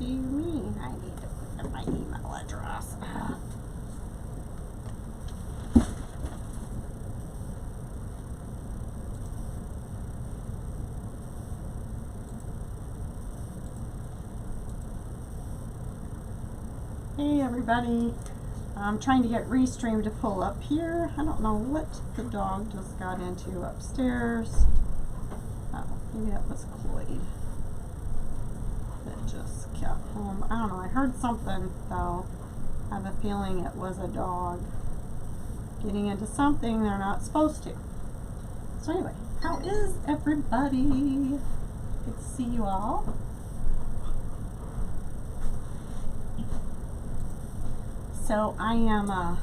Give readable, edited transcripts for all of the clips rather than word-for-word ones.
do you mean I need to put in my email address? Hey everybody, I'm trying to get Restream to pull up here. I don't know what the dog just got into upstairs. Oh, maybe that was Cloyd that just kept home. I don't know, I heard something though. I have a feeling it was a dog getting into something they're not supposed to. So anyway, how is everybody? Good to see you all. So I am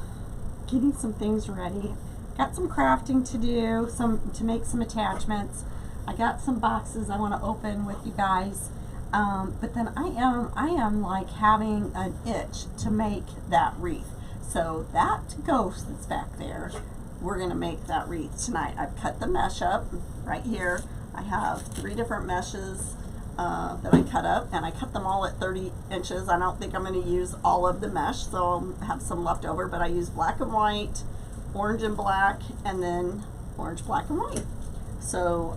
getting some things ready. Got some crafting to do, to make some attachments. I got some boxes I want to open with you guys. But then I am like having an itch to make that wreath. So that ghost that's back there, we're gonna make that wreath tonight. I've cut the mesh up right here. I have 3 different meshes that I cut up, and I cut them all at 30 inches. I don't think I'm going to use all of the mesh, so I'll have some left over, but I use black and white, orange and black, and then orange, black, and white. So,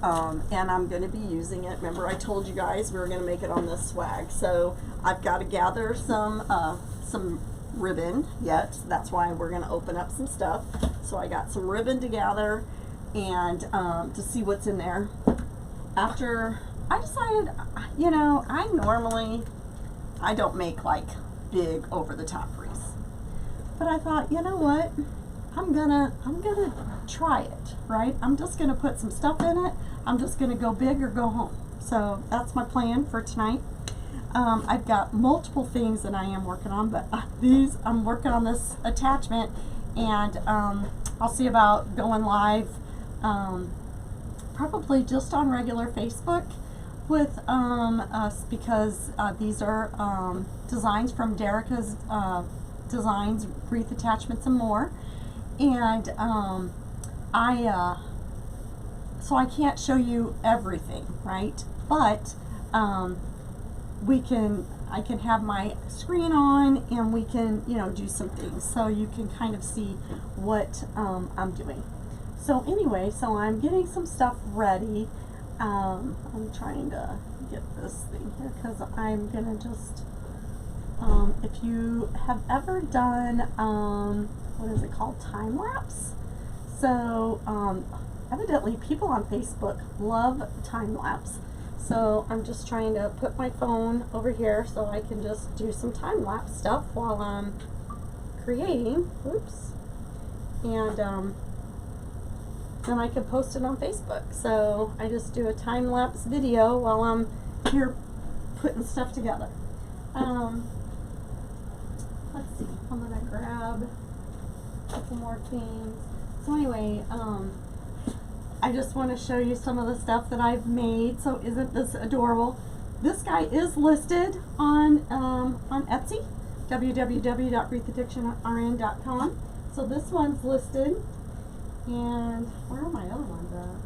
and I'm going to be using it. Remember I told you guys we were going to make it on this swag. So I've got to gather some ribbon yet. That's why we're going to open up some stuff. So I got some ribbon to gather and to see what's in there. After I decided, you know, I don't make like big over the top wreaths, but I thought, you know what, I'm gonna try it, right? I'm just gonna put some stuff in it. I'm just gonna go big or go home. So that's my plan for tonight. I've got multiple things that I am working on, but I'm working on this attachment, and I'll see about going live, probably just on regular Facebook with us, because these are designs from Derica's Designs, Wreath Attachments and More, and so I can't show you everything, right? But I can have my screen on, and we can, you know, do some things so you can kind of see what I'm doing. So anyway, so I'm getting some stuff ready. I'm trying to get this thing here because I'm gonna just, if you have ever done, what is it called, time lapse? So evidently people on Facebook love time lapse. So I'm just trying to put my phone over here so I can just do some time lapse stuff while I'm creating. Oops. And then I can post it on Facebook. So I just do a time-lapse video while I'm here putting stuff together. Let's see, I'm gonna grab a couple more things. So anyway, I just want to show you some of the stuff that I've made. So isn't this adorable? This guy is listed on Etsy, www.wreathaddiction.rn.com. So this one's listed. And where are my other ones at?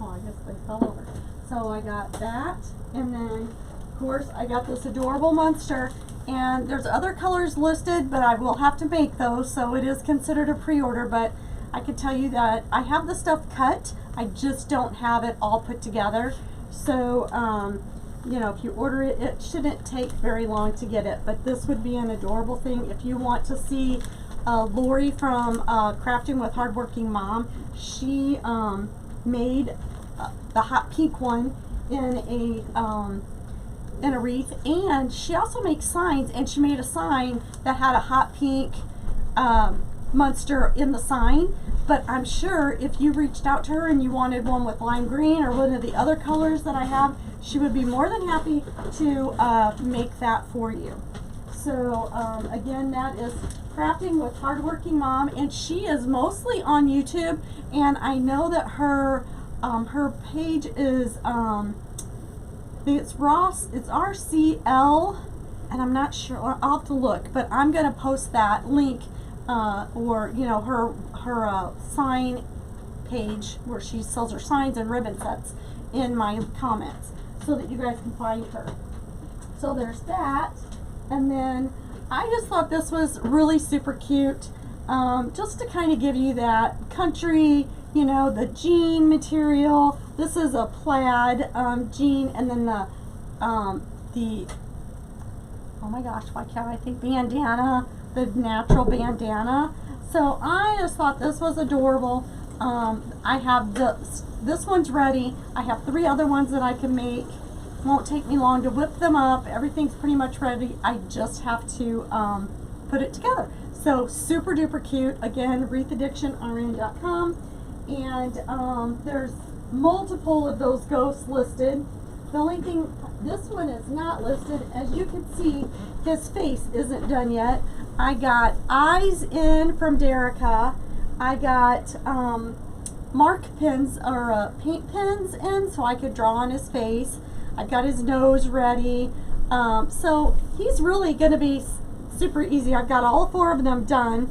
Oh, I guess they fell over. So I got that, and then of course I got this adorable monster, and there's other colors listed, but I will have to make those, so it is considered a pre-order. But I can tell you that I have the stuff cut, I just don't have it all put together. So you know, if you order it, it shouldn't take very long to get it, but this would be an adorable thing. If you want to see Lori from Crafting with Hardworking Mom, she made the hot pink one in a wreath, and she also makes signs, and she made a sign that had a hot pink monster in the sign. But I'm sure if you reached out to her and you wanted one with lime green or one of the other colors that I have, she would be more than happy to make that for you. So again, that is Crafting with Hardworking Mom, and she is mostly on YouTube, and I know that her page is I think it's Ross, it's RCL, and I'm not sure, I'll have to look, but I'm gonna post that link, or you know, her sign page where she sells her signs and ribbon sets in my comments, so that you guys can find her. So there's that. And then I just thought this was really super cute. Just to kind of give you that country, you know, the jean material. This is a plaid jean, and then the oh my gosh, why can't I think, bandana, the natural bandana. So I just thought this was adorable. I have this one's ready. I have 3 other ones that I can make. Won't take me long to whip them up. Everything's pretty much ready. I just have to put it together. So super duper cute. Again, wreathaddiction.com, and there's multiple of those ghosts listed. The only thing, this one is not listed. As you can see, his face isn't done yet. I got eyes in from Derica. I got mark pens, or paint pens in, so I could draw on his face. I've got his nose ready. So he's really going to be super easy. I've got all 4 of them done.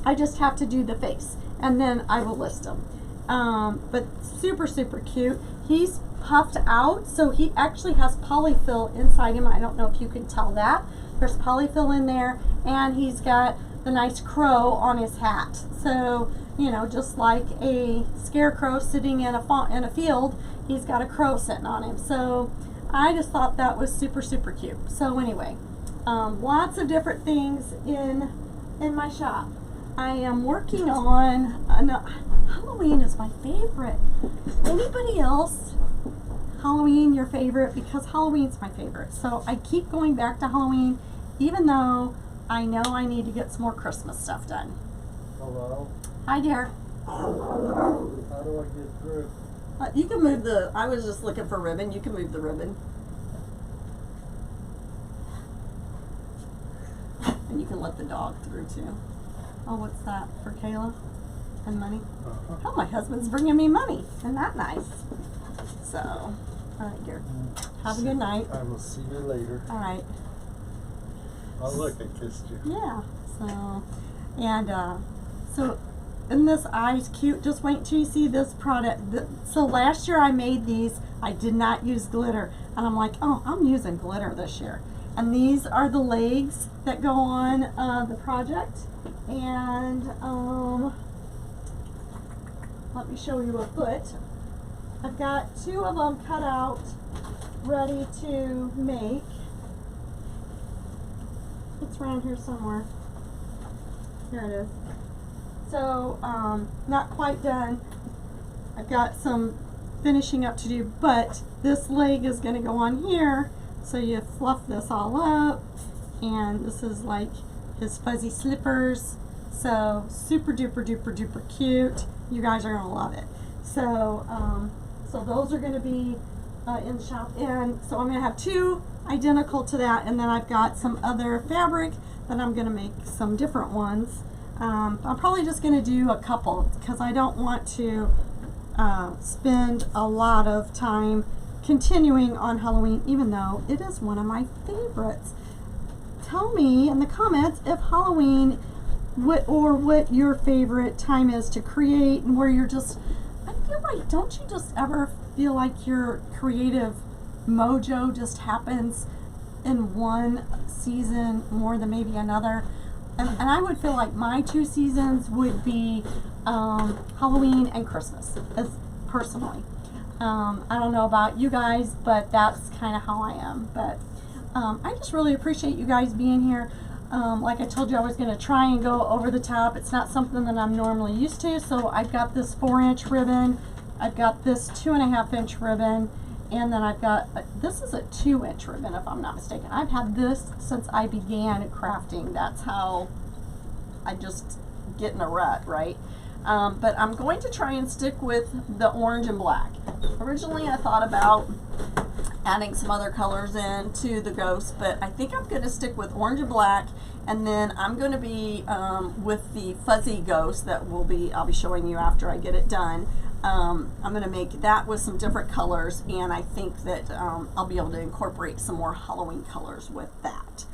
I just have to do the face, and then I will list them. But super, super cute. He's puffed out, so he actually has polyfill inside him. I don't know if you can tell that. There's polyfill in there, and he's got the nice crow on his hat. So, you know, just like a scarecrow sitting in a field, he's got a crow sitting on him. So I just thought that was super, super cute. So anyway, lots of different things in my shop. I am working on, Halloween is my favorite. Anybody else, Halloween your favorite? Because Halloween's my favorite. So I keep going back to Halloween, even though I know I need to get some more Christmas stuff done. Hello? Hi, dear. How do I get through? You can move I was just looking for ribbon. You can move the ribbon. And you can let the dog through too. Oh, what's that for Kayla? And money? Oh, my husband's bringing me money. Isn't that nice? So, all right, dear. Have a good night. I will see you later. All right. Oh, look, I kissed you. Yeah. So, and so, isn't this eyes cute? Just wait till you see this product. So last year I made these. I did not use glitter, and I'm like, oh, I'm using glitter this year. And these are the legs that go on the project. And let me show you a foot. I've got 2 of them cut out, ready to make. It's around here somewhere. Here it is. So, not quite done. I've got some finishing up to do, but this leg is going to go on here. So you fluff this all up, and this is like his fuzzy slippers. So super duper duper duper cute. You guys are going to love it. So, so those are going to be in the shop, and so I'm going to have 2 identical to that, and then I've got some other fabric that I'm going to make some different ones. I'm probably just going to do a couple because I don't want to spend a lot of time continuing on Halloween, even though it is one of my favorites. Tell me in the comments if Halloween, what your favorite time is to create, and where you're just, I feel like, don't you just ever feel like your creative mojo just happens in one season more than maybe another? And I would feel like my 2 seasons would be Halloween and Christmas, personally. I don't know about you guys, but that's kind of how I am. But I just really appreciate you guys being here. Like I told you, I was going to try and go over the top. It's not something that I'm normally used to. So I've got this 4-inch ribbon. I've got this 2.5-inch ribbon. And then I've got, this is a 2-inch ribbon, if I'm not mistaken. I've had this since I began crafting. That's how I just get in a rut, right? But I'm going to try and stick with the orange and black. Originally, I thought about adding some other colors in to the ghost, but I think I'm going to stick with orange and black, and then I'm going to be with the fuzzy ghost that I'll be showing you after I get it done. I'm going to make that with some different colors, and I think that I'll be able to incorporate some more Halloween colors with that.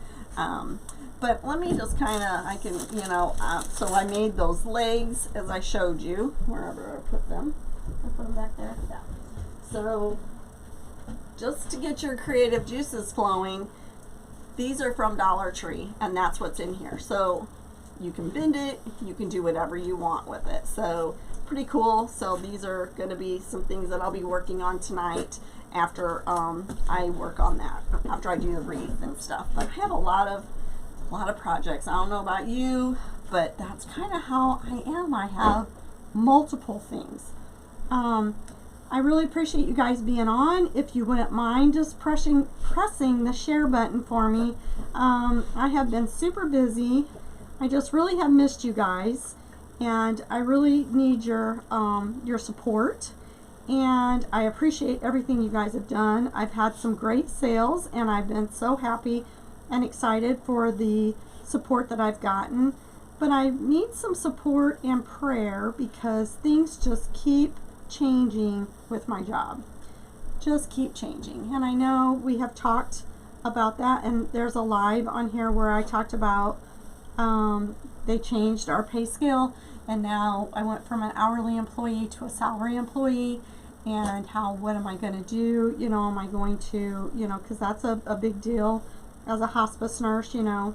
But let me just kind of, you know, so I made those legs as I showed you, wherever I put them. I put them back there. Yeah. So just to get your creative juices flowing. These are from Dollar Tree, and that's what's in here. So you can bend it, you can do whatever you want with it. So pretty cool. So these are going to be some things that I'll be working on tonight after I work on that, after I do the wreath and stuff. But I have a lot of projects. I don't know about you, but that's kind of how I am. I have multiple things. I really appreciate you guys being on. If you wouldn't mind just pressing the share button for me. I have been super busy. I just really have missed you guys, and I really need your support. And I appreciate everything you guys have done. I've had some great sales, and I've been so happy and excited for the support that I've gotten. But I need some support and prayer because things just keep changing with my job. Just keep changing. And I know we have talked about that, and there's a live on here where I talked about they changed our pay scale, and now I went from an hourly employee to a salary employee, and what am I going to do? You know, am I going to, you know, because that's a big deal as a hospice nurse, you know.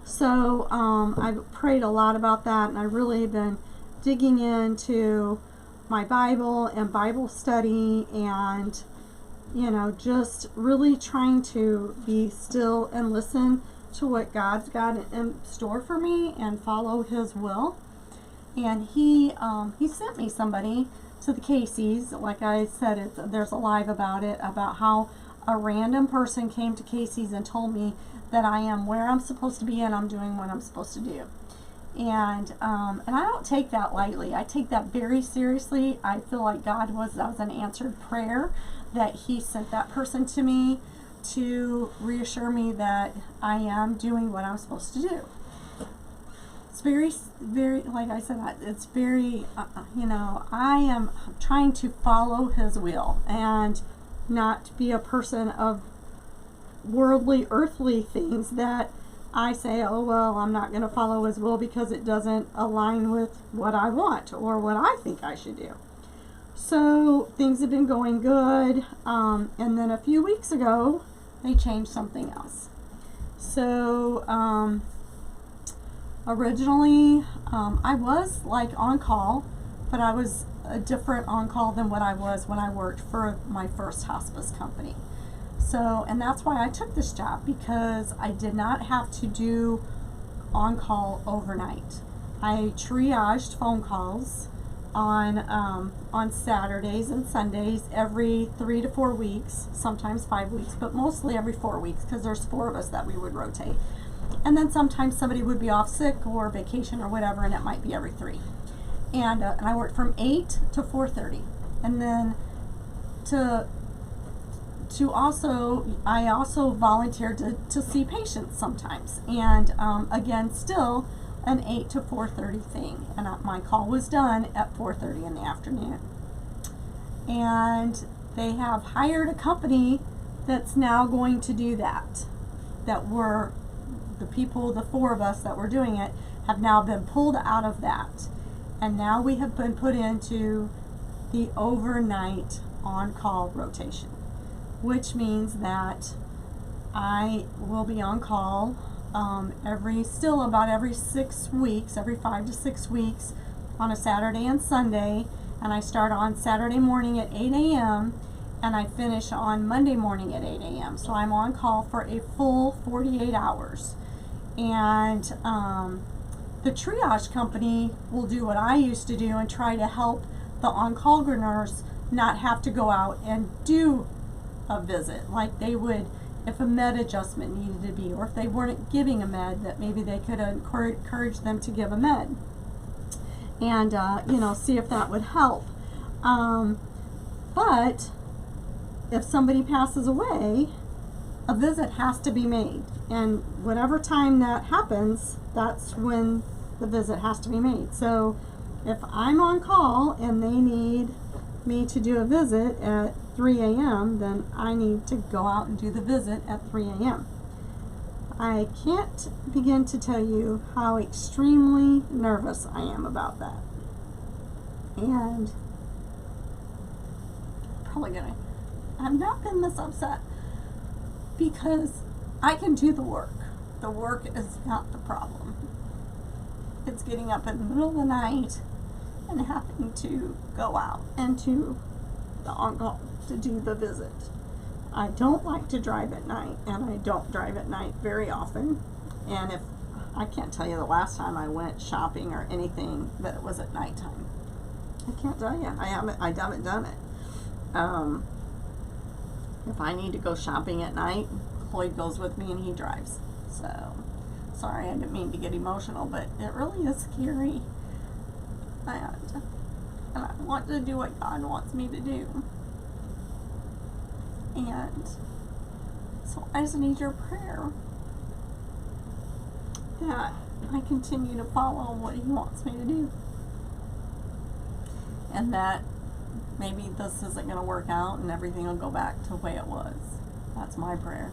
So I've prayed a lot about that, and I really have been digging into my Bible and Bible study, and you know, just really trying to be still and listen to what God's got in store for me and follow His will. And He sent me somebody to the Casey's. Like I said, there's a live about it, about how a random person came to Casey's and told me that I am where I'm supposed to be and I'm doing what I'm supposed to do. And I don't take that lightly. I take that very seriously. I feel like that was an answered prayer, that He sent that person to me to reassure me that I am doing what I'm supposed to do. It's very, very, like I said, it's very, you know, I am trying to follow His will and not be a person of worldly, earthly things that I say, oh, well, I'm not going to follow His will because it doesn't align with what I want or what I think I should do. So things have been going good. And then a few weeks ago, they changed something else. So originally, I was like on call, but I was a different on call than what I was when I worked for my first hospice company. So, and that's why I took this job, because I did not have to do on-call overnight. I triaged phone calls on Saturdays and Sundays every 3 to 4 weeks, sometimes 5 weeks, but mostly every 4 weeks, because there's 4 of us that we would rotate. And then sometimes somebody would be off sick or vacation or whatever, and it might be every 3. And I worked from 8 to 4:30, and then I also volunteered to see patients sometimes, and again, still an 8 to 4:30 thing, and my call was done at 4:30 in the afternoon. And they have hired a company that's now going to do that. The 4 of us that were doing it have now been pulled out of that, and now we have been put into the overnight on-call rotation, which means that I will be on call every 6 weeks, every 5 to 6 weeks on a Saturday and Sunday, and I start on Saturday morning at 8 a.m. and I finish on Monday morning at 8 a.m. So I'm on call for a full 48 hours. And the triage company will do what I used to do and try to help the on-call nurse not have to go out and do a visit like they would if a med adjustment needed to be, or if they weren't giving a med, that maybe they could encourage them to give a med, and you know, see if that would help. But if somebody passes away, a visit has to be made, and whatever time that happens, that's when the visit has to be made. So if I'm on call and they need me to do a visit at 3 a.m., then I need to go out and do the visit at 3 a.m. I can't begin to tell you how extremely nervous I am about that. And probably gonna I've not been this upset because I can do the work. The work is not the problem. It's getting up in the middle of the night and having to go out into the on-call to do the visit. I don't like to drive at night, and I don't drive at night very often. And if I can't tell you the last time I went shopping or anything that it was at nighttime. I can't tell you. I haven't done it. If I need to go shopping at night, Floyd goes with me and he drives. So, sorry, I didn't mean to get emotional, but it really is scary. And I want to do what God wants me to do. And so I just need your prayer that I continue to follow what He wants me to do. And that maybe this isn't going to work out and everything will go back to the way it was. That's my prayer.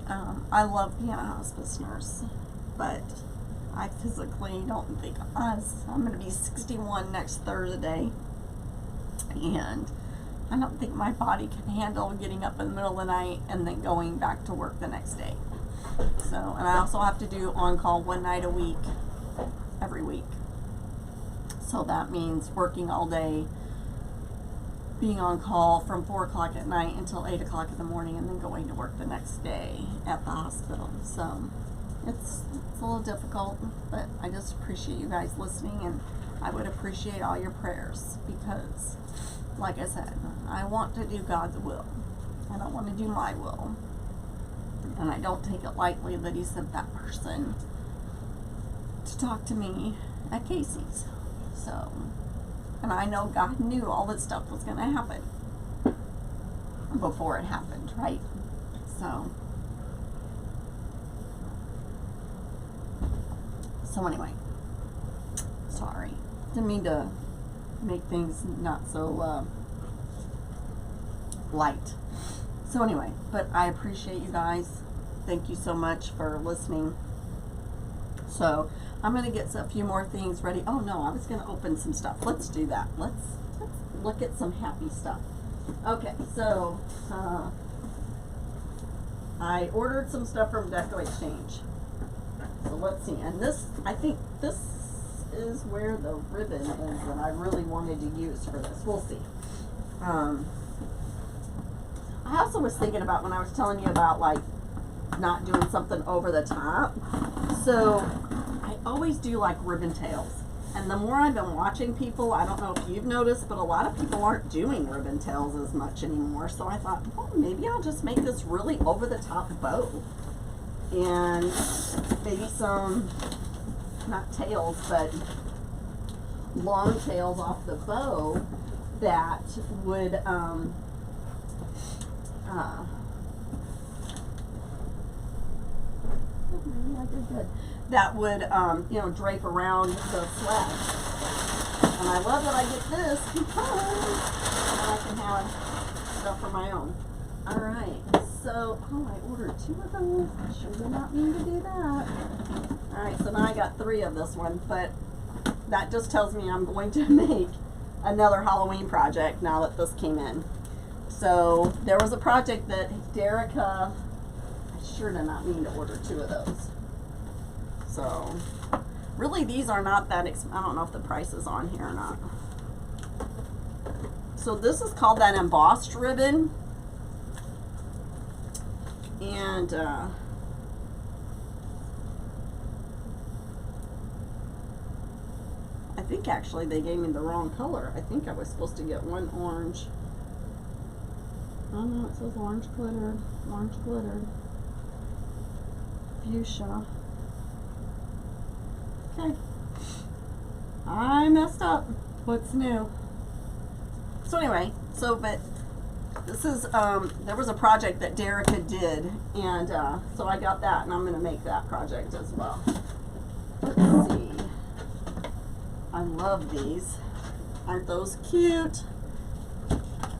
I love being a hospice nurse, but I physically don't think I'm going to be 61 next Thursday, and I don't think my body can handle getting up in the middle of the night and then going back to work the next day. So, and I also have to do on-call one night a week, every week. So that means working all day, being on call from 4 o'clock at night until 8 o'clock in the morning, and then going to work the next day at the hospital. So it's a little difficult, but I just appreciate you guys listening, and I would appreciate all your prayers because, like I said, I want to do God's will. I don't want to do my will. And I don't take it lightly that He sent that person to talk to me at Casey's. So, and I know God knew all this stuff was going to happen before it happened, right? So anyway, sorry. Didn't mean to make things not so light. So anyway, but I appreciate you guys. Thank you so much for listening. So I'm going to get a few more things ready. Oh no, I was going to open some stuff. Let's do that. Let's look at some happy stuff. Okay, so I ordered some stuff from Deco Exchange. So let's see. And this, I think this is where the ribbon is that I really wanted to use for this. We'll see. I also was thinking about when I was telling you about like not doing something over the top. So I always do like ribbon tails. And the more I've been watching people, I don't know if you've noticed, but a lot of people aren't doing ribbon tails as much anymore. So I thought, well, maybe I'll just make this really over the top bow. And maybe some, not tails, but long tails off the bow that would, I did good. That would, you know, drape around the sled. And I love that I get this because I can have stuff for my own. All right, so, oh, I ordered 2 of those. I sure did not mean to do that. All right, so now I got 3 of this one, but that just tells me I'm going to make another Halloween project now that this came in. So there was a project that Derica, I sure did not mean to order 2 of those. So really these are not that I don't know if the price is on here or not. So this is called that embossed ribbon. And I think actually they gave me the wrong color. I think I was supposed to get one orange. Oh no, it says orange glittered. Orange glittered. Fuchsia. Okay. I messed up. What's new? So anyway, but this is, there was a project that Derica did, and so I got that, and I'm going to make that project as well. Let's see. I love these. Aren't those cute?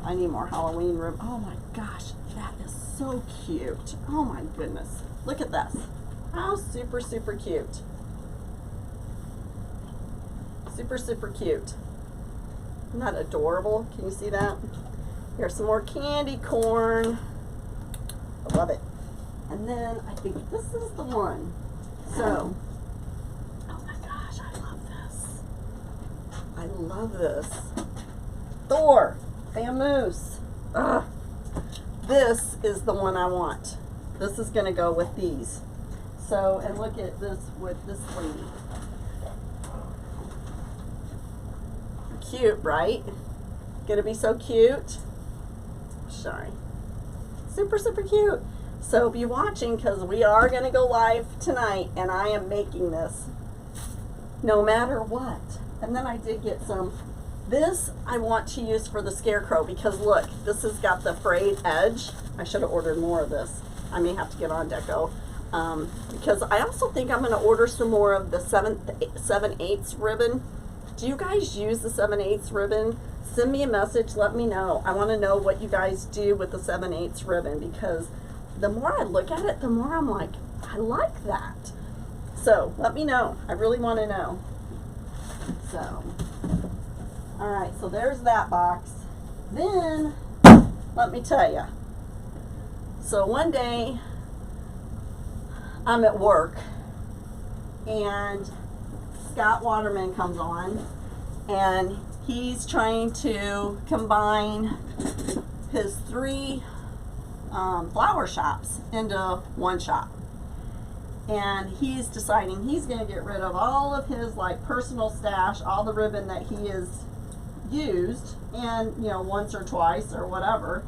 I need more Halloween ribbon. Oh my gosh, that is so cute. Oh my goodness. Look at this. How super, super cute. Super, super cute. Isn't that adorable? Can you see that? Here's some more candy corn. I love it. And then I think this is the one. So, oh my gosh, I love this. I love this. Thor, Vamoose. Ugh. This is the one I want. This is gonna go with these. So, and look at this with this lady. Cute, right? Gonna be so cute. Sorry. Super, super cute. So be watching because we are gonna go live tonight and I am making this no matter what. And then I did get some. This I want to use for the scarecrow because look, this has got the frayed edge. I should have ordered more of this. I may have to get on deco. Because I also think I'm gonna order some more of the 7/8 ribbon. Do you guys use the 7/8 ribbon? Send me a message, let me know. I wanna know what you guys do with the 7/8 ribbon because the more I look at it, the more I'm like, I like that. So let me know, I really wanna know. So, all right, so there's that box. Then, let me tell you. So one day, I'm at work and Scott Waterman comes on and he's trying to combine his 3 flower shops into one shop. And he's deciding he's going to get rid of all of his like personal stash, all the ribbon that he has used and you know once or twice or whatever.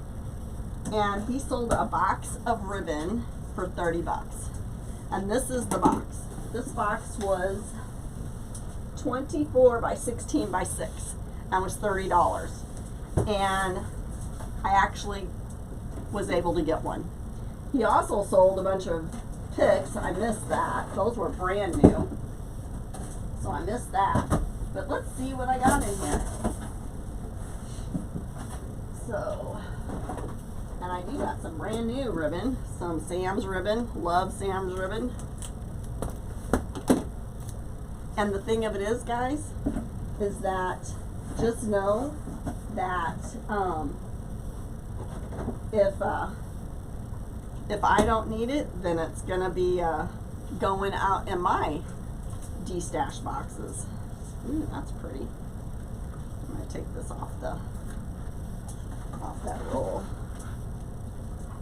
And he sold a box of ribbon for 30 bucks. And this is the box. This box was 24 by 16 by 6 and was $30. And I actually was able to get one. He also sold a bunch of picks. I missed that. Those were brand new. So I missed that. But let's see what I got in here. So, and I do got some brand new ribbon. Some Sam's ribbon. Love Sam's ribbon. And the thing of it is, guys, is that just know that if I don't need it, then it's gonna be going out in my de-stash boxes. Ooh, that's pretty. I'm gonna take this off that roll.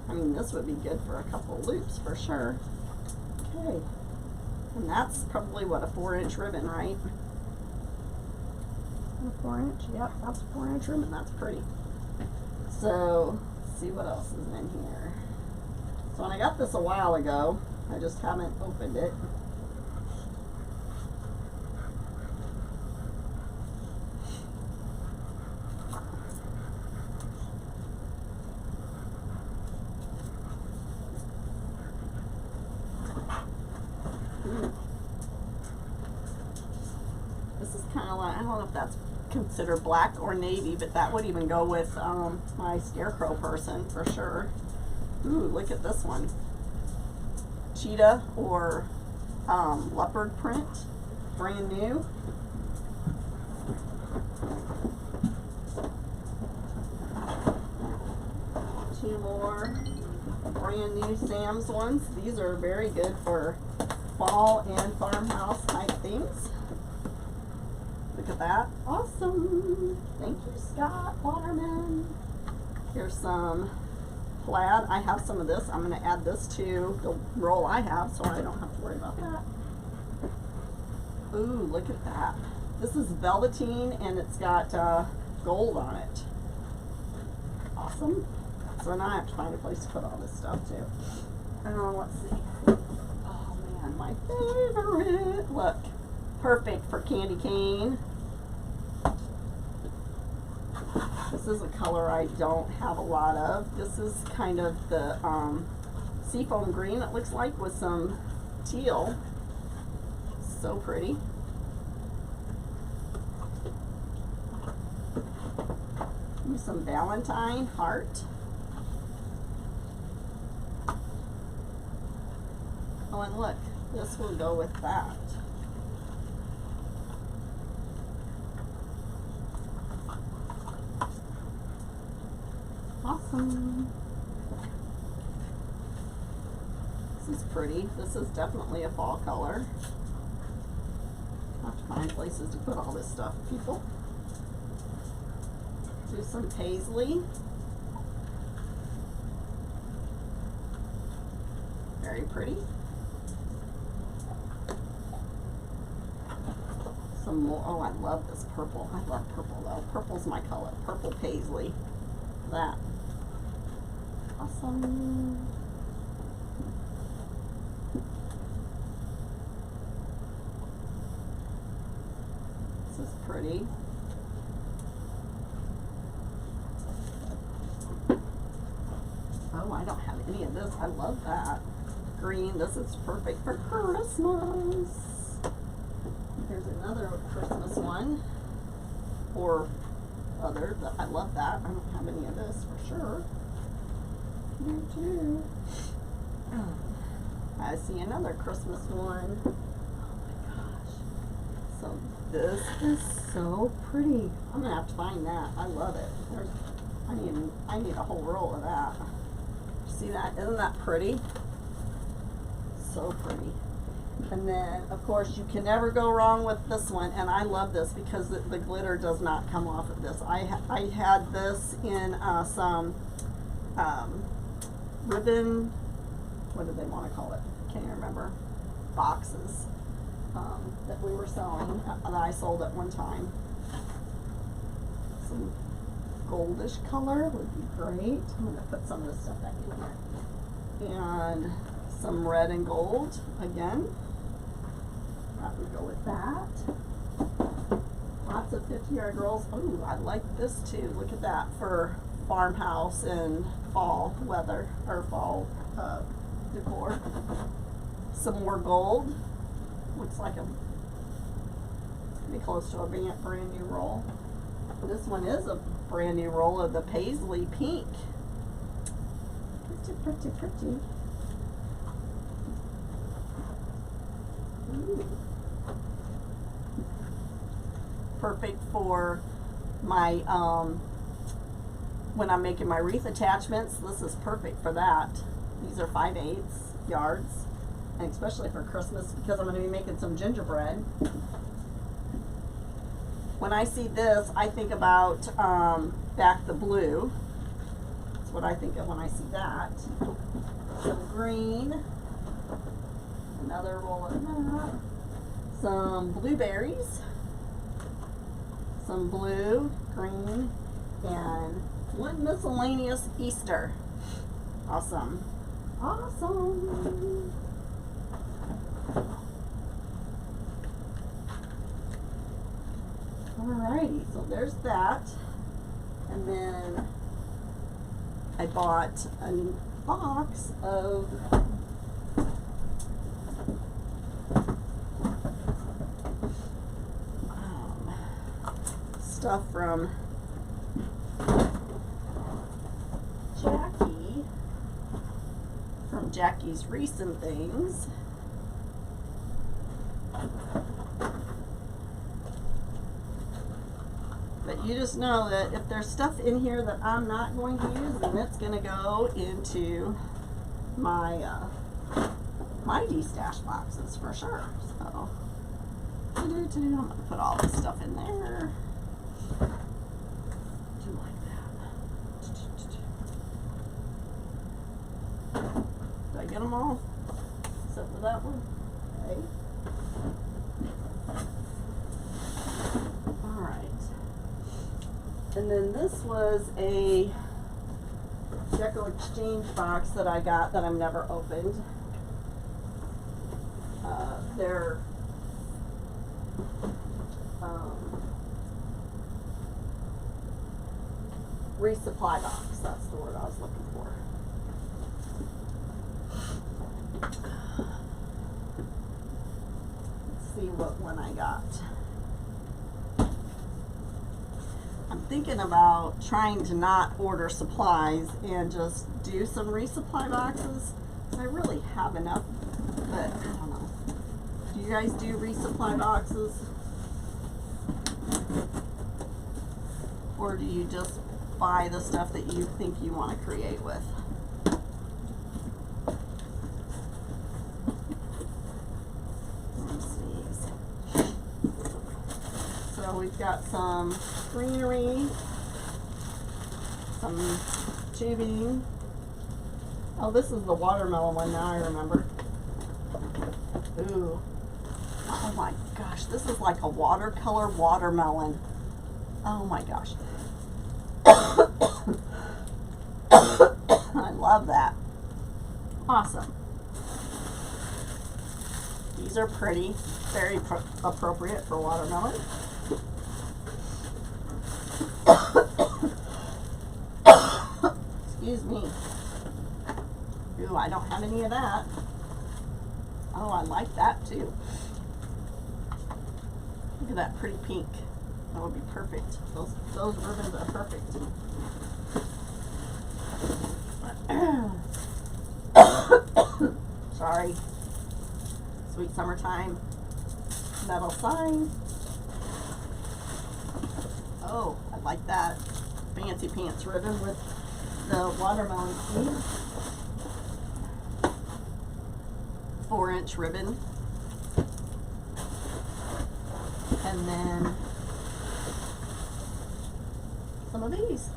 I mean, this would be good for a couple loops for sure. Okay. And that's probably what, a 4-inch ribbon, right? A 4-inch? Yep, that's a 4-inch ribbon. That's pretty. So, let's see what else is in here. So when I got this a while ago, I just haven't opened it. This is kind of like, I don't know if that's considered black or navy, but that would even go with my scarecrow person for sure. Ooh, look at this one. Cheetah or leopard print, brand new. Two more brand new Sam's ones. These are very good for fall and farmhouse type things. Look at that. Awesome. Thank you, Scott Waterman. Here's some plaid. I have some of this. I'm going to add this to the roll I have so I don't have to worry about that. Ooh, look at that. This is velveteen and it's got gold on it. Awesome. So now I have to find a place to put all this stuff too. Let's see. Oh man, my favorite. Look, perfect for candy cane. This is a color I don't have a lot of. This is kind of the seafoam green, it looks like, with some teal. So pretty. Use some Valentine heart. Oh, and look, this will go with that. Awesome. This is pretty. This is definitely a fall color. I'll have to find places to put all this stuff, people. Do some paisley. Very pretty. Some more. Oh, I love this purple. I love purple though. Purple's my color. Purple paisley. That. Awesome. This is pretty. Oh, I don't have any of this. I love that. Green. This is perfect for Christmas. Here's another Christmas one. Or other. I love that. I don't have any of this for sure. You too. I see another Christmas one. Oh my gosh. So this is so pretty. I'm gonna have to find that. I love it. I need a whole roll of that. See that? Isn't that pretty? So pretty. And then, of course, you can never go wrong with this one. And I love this because the glitter does not come off of this. I had this in some ribbon, what did they want to call it? Can't even remember. Boxes that we were selling, that I sold at one time. Some goldish color would be great. I'm going to put some of this stuff back in here. And some red and gold again. That would go with that. Lots of 50-yard rolls. Oh, I like this too. Look at that for farmhouse and fall weather or fall decor. Some more gold. Looks like a pretty close to a brand new roll. This one is a brand new roll of the paisley pink. Pretty, pretty, pretty. Ooh. Perfect for my when I'm making my wreath attachments. This is perfect for that. These are 5/8 yards, and especially for Christmas because I'm going to be making some gingerbread. When I see this, I think about back the blue. That's what I think of when I see that. Some green. Another roll of that. Some blueberries. Some blue, green, and one miscellaneous Easter. Awesome. Awesome. Alrighty, so there's that. And then I bought a box of stuff from Jackie, from Jackie's Recent Things. But you just know that if there's stuff in here that I'm not going to use, then it's going to go into my my de-stash boxes for sure. So I'm going to put all this stuff in there. Do like that. Did I get them all? Except for that one? Okay. Alright. And then this was a Deco Exchange box that I got that I've never opened. They're resupply box, that's the word I was looking for. Let's see what one I got. I'm thinking about trying to not order supplies and just do some resupply boxes. I really have enough, but I don't know. Do you guys do resupply boxes? Or do you just buy the stuff that you think you want to create with. Let's see. So we've got some greenery, some tubing. Oh, this is the watermelon one, now I remember. Ooh. Oh my gosh, this is like a watercolor watermelon. Oh my gosh. I love that. Awesome. These are pretty, very appropriate for watermelon. Excuse me. Ooh, I don't have any of that. Oh, I like that too. Look at that pretty pink. That would be perfect. Those ribbons are perfect. Sorry. Sweet summertime. Metal sign. Oh, I like that. Fancy pants ribbon with the watermelon seed. 4-inch ribbon. And then some of these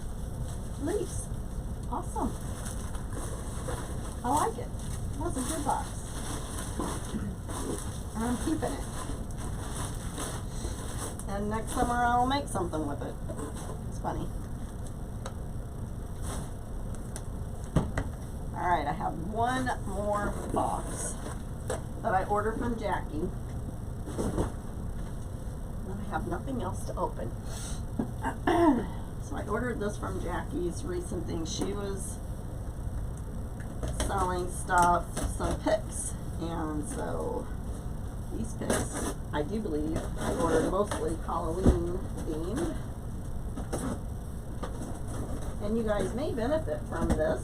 leaves. Awesome. I like it. That's a good box. And I'm keeping it. And next summer I'll make something with it. It's funny. Alright, I have one more box that I ordered from Jackie. And I have nothing else to open. So I ordered this from Jackie's recent thing. She was selling stuff, some picks. And so these picks, I do believe, I ordered mostly Halloween themed. And you guys may benefit from this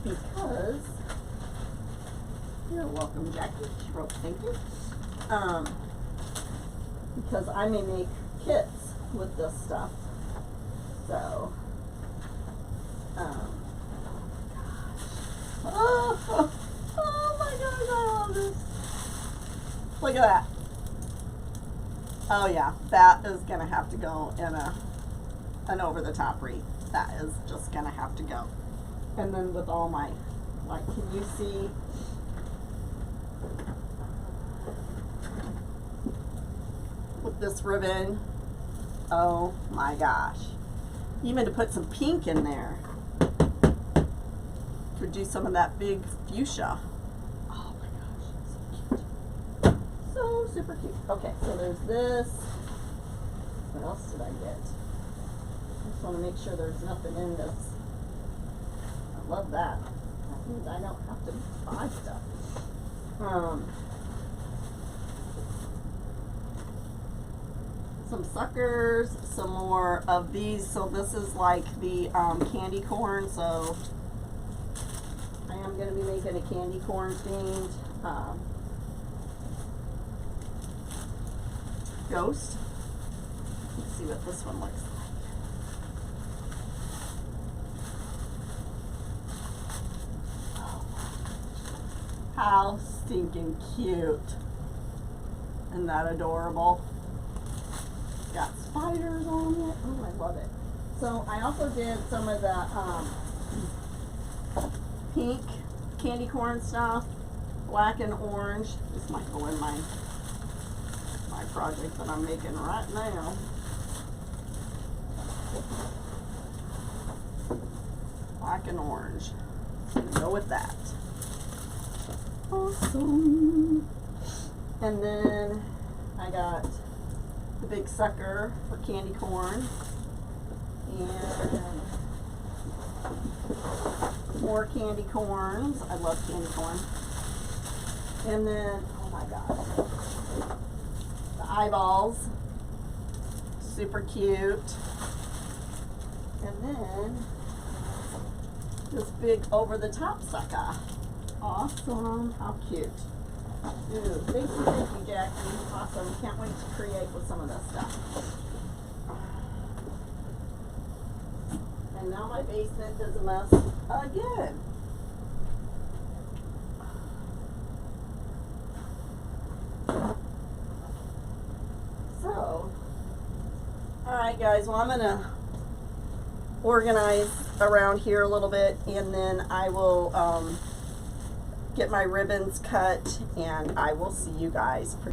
because, you're welcome, Jackie. She wrote thank you. Because I may make kits with this stuff. So, oh my gosh, I love this. Look at that. Oh yeah, that is gonna have to go in an over-the-top wreath. That is just gonna have to go. And then with all my, like, can you see? With this ribbon, oh my gosh. Even to put some pink in there. Could do some of that big fuchsia. Oh my gosh, so cute. So super cute. Okay, so there's this. What else did I get? I just want to make sure there's nothing in this. I love that. That means I don't have to buy stuff. Some suckers, some more of these. So this is like the candy corn. So I am going to be making a candy corn themed ghost. Let's see what this one looks like. How stinking cute. Isn't that adorable? Got spiders on it. Oh, I love it. So I also did some of the pink candy corn stuff, black and orange. This might go in my project that I'm making right now. Black and orange. Go with that. Awesome. And then I got the big sucker for candy corn. And more candy corns. I love candy corn. And then, oh my gosh, the eyeballs. Super cute. And then this big over-the-top sucker. Awesome. How cute. Ooh, thank you, Jackie. Awesome. Can't wait to create with some of this stuff. And now my basement is a mess again. So, alright guys, well I'm gonna organize around here a little bit and then I will get my ribbons cut and I will see you guys pretty